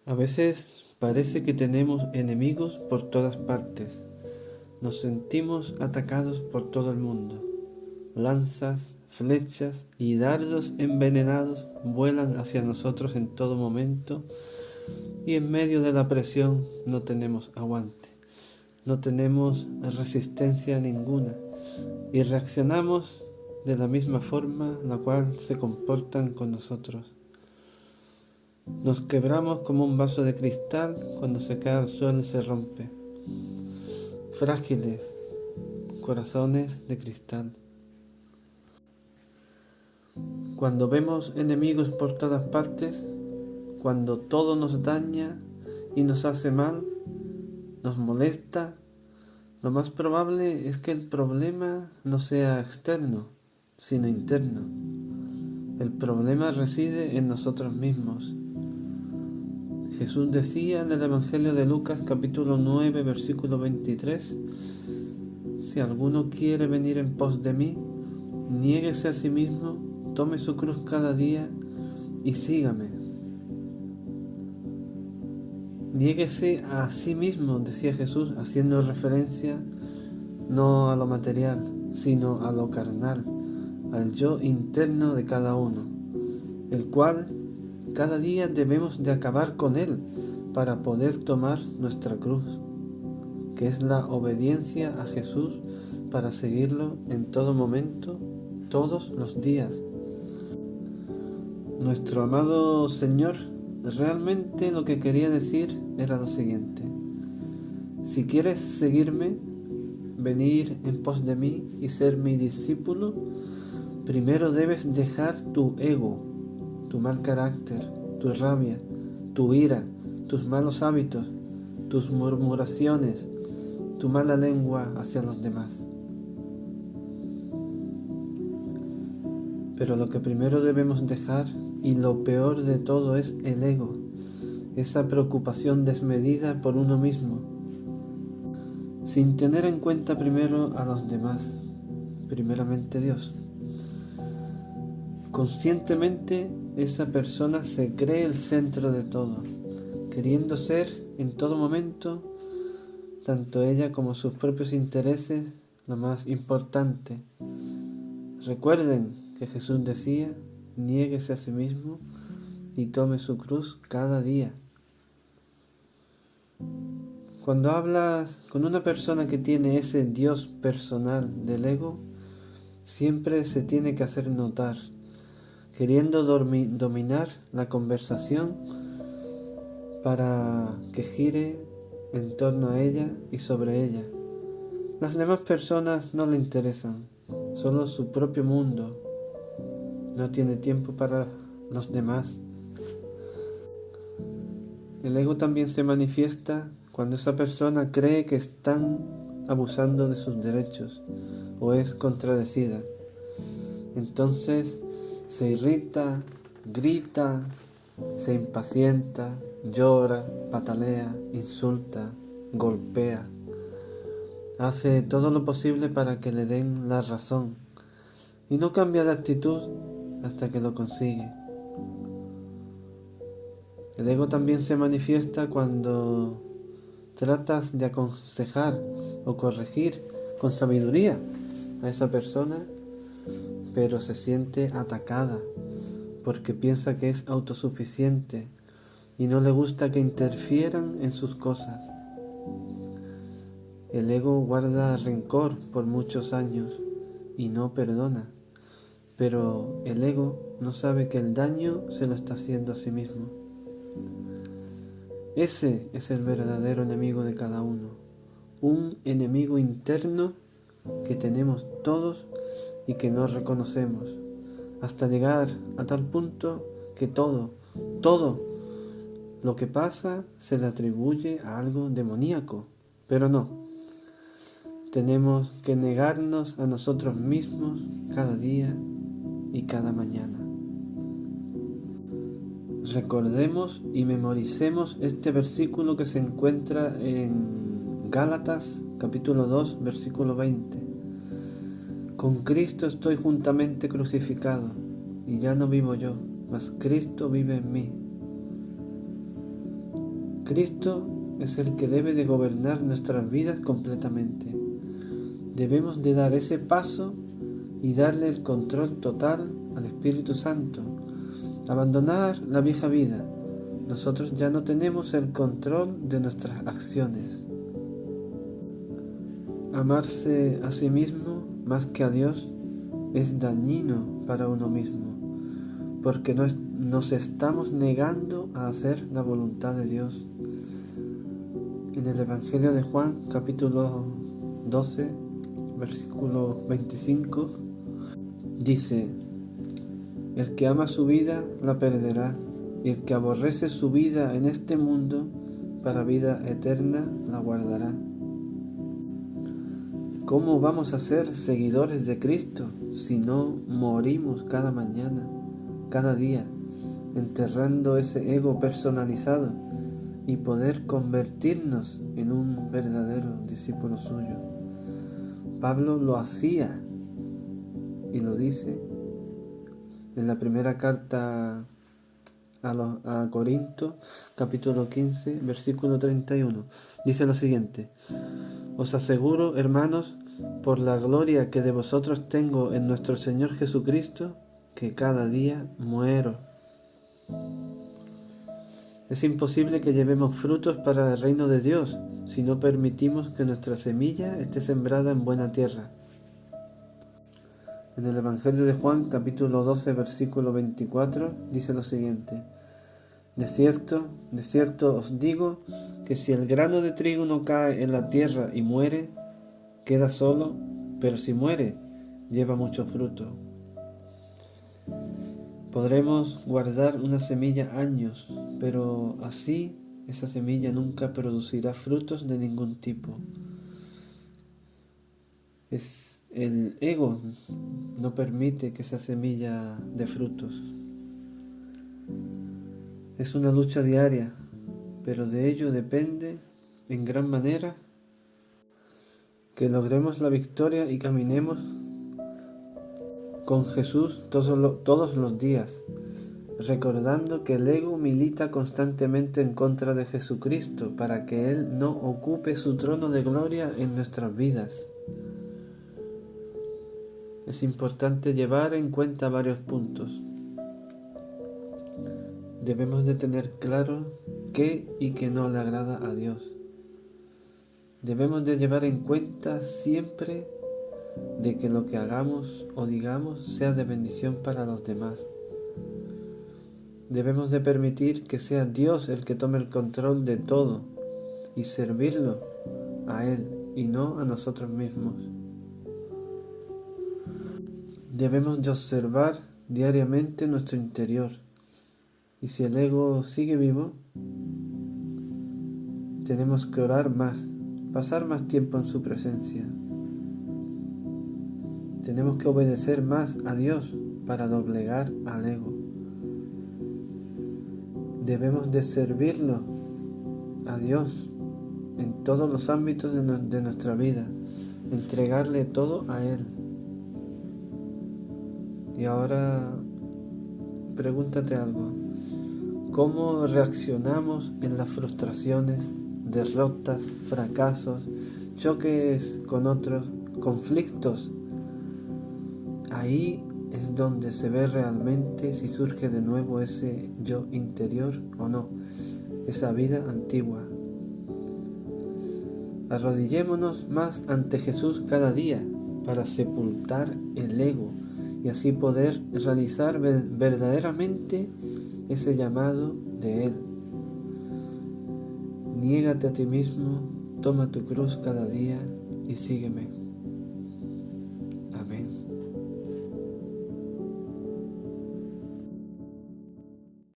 A veces parece que tenemos enemigos por todas partes. Nos sentimos atacados por todo el mundo. Lanzas, flechas y dardos envenenados vuelan hacia nosotros en todo momento y en medio de la presión no tenemos aguante, no tenemos resistencia ninguna y reaccionamos de la misma forma la cual se comportan con nosotros. Nos quebramos como un vaso de cristal cuando se cae al suelo y se rompe. Frágiles, corazones de cristal. Cuando vemos enemigos por todas partes, cuando todo nos daña y nos hace mal, nos molesta, lo más probable es que el problema no sea externo, sino interno. El problema reside en nosotros mismos. Jesús decía en el Evangelio de Lucas capítulo 9 versículo 23: si alguno quiere venir en pos de mí, niéguese a sí mismo, tome su cruz cada día y sígame. Niéguese a sí mismo, decía Jesús, haciendo referencia no a lo material, sino a lo carnal, al yo interno de cada uno, el cual cada día debemos de acabar con él para poder tomar nuestra cruz, que es la obediencia a Jesús para seguirlo en todo momento, todos los días. Nuestro amado Señor realmente lo que quería decir era lo siguiente: si quieres seguirme, venir en pos de mí y ser mi discípulo, primero debes dejar tu ego, tu mal carácter, tu rabia, tu ira, tus malos hábitos, tus murmuraciones, tu mala lengua hacia los demás. Pero lo que primero debemos dejar, y lo peor de todo, es el ego, esa preocupación desmedida por uno mismo, sin tener en cuenta primero a los demás, primeramente Dios. Conscientemente esa persona se cree el centro de todo, queriendo ser en todo momento, tanto ella como sus propios intereses, lo más importante. Recuerden que Jesús decía: niéguese a sí mismo y tome su cruz cada día. Cuando hablas con una persona que tiene ese Dios personal del ego, siempre se tiene que hacer notar, queriendo dominar la conversación para que gire en torno a ella y sobre ella. Las demás personas no le interesan, solo su propio mundo. No tiene tiempo para los demás. El ego también se manifiesta cuando esa persona cree que están abusando de sus derechos o es contradecida. Entonces se irrita, grita, se impacienta, llora, patalea, insulta, golpea. Hace todo lo posible para que le den la razón y no cambia de actitud hasta que lo consigue. El ego también se manifiesta cuando tratas de aconsejar o corregir con sabiduría a esa persona, pero se siente atacada porque piensa que es autosuficiente y no le gusta que interfieran en sus cosas. El ego guarda rencor por muchos años y no perdona, pero el ego no sabe que el daño se lo está haciendo a sí mismo. Ese es el verdadero enemigo de cada uno, un enemigo interno que tenemos todos y que no reconocemos, hasta llegar a tal punto que todo lo que pasa se le atribuye a algo demoníaco, pero no. Tenemos que negarnos a nosotros mismos cada día y cada mañana. Recordemos y memoricemos este versículo que se encuentra en Gálatas capítulo 2 versículo 20. Con Cristo estoy juntamente crucificado, y ya no vivo yo, mas Cristo vive en mí. Cristo es el que debe de gobernar nuestras vidas completamente. Debemos de dar ese paso y darle el control total al Espíritu Santo. Abandonar la vieja vida. Nosotros ya no tenemos el control de nuestras acciones. Amarse a sí mismo más que a Dios es dañino para uno mismo, porque nos estamos negando a hacer la voluntad de Dios. En el Evangelio de Juan, capítulo 12, versículo 25, dice: el que ama su vida la perderá, y el que aborrece su vida en este mundo, para vida eterna la guardará. ¿Cómo vamos a ser seguidores de Cristo si no morimos cada mañana, cada día, enterrando ese ego personalizado y poder convertirnos en un verdadero discípulo suyo? Pablo lo hacía y lo dice en la primera carta a Corinto, capítulo 15, versículo 31. Dice lo siguiente: os aseguro, hermanos, por la gloria que de vosotros tengo en nuestro Señor Jesucristo, que cada día muero. Es imposible que llevemos frutos para el reino de Dios si no permitimos que nuestra semilla esté sembrada en buena tierra. En el Evangelio de Juan, capítulo 12, versículo 24, dice lo siguiente: de cierto os digo que si el grano de trigo no cae en la tierra y muere, queda solo, pero si muere, lleva mucho fruto. Podremos guardar una semilla años, pero así esa semilla nunca producirá frutos de ningún tipo. El ego no permite que esa semilla dé frutos. Es una lucha diaria, pero de ello depende en gran manera que logremos la victoria y caminemos con Jesús todos los días, recordando que el ego milita constantemente en contra de Jesucristo para que Él no ocupe su trono de gloria en nuestras vidas. Es importante llevar en cuenta varios puntos. Debemos de tener claro qué y qué no le agrada a Dios. Debemos de llevar en cuenta siempre de que lo que hagamos o digamos sea de bendición para los demás. Debemos de permitir que sea Dios el que tome el control de todo y servirlo a Él y no a nosotros mismos. Debemos de observar diariamente nuestro interior, y si el ego sigue vivo, tenemos que orar más, pasar más tiempo en su presencia. Tenemos que obedecer más a Dios para doblegar al ego. Debemos de servirlo a Dios en todos los ámbitos de nuestra vida, entregarle todo a Él. Y ahora pregúntate algo: ¿cómo reaccionamos en las frustraciones, derrotas, fracasos, choques con otros, conflictos? Ahí es donde se ve realmente si surge de nuevo ese yo interior o no, esa vida antigua. Arrodillémonos más ante Jesús cada día para sepultar el ego y así poder realizar verdaderamente ese llamado de Él. Niégate a ti mismo, toma tu cruz cada día y sígueme.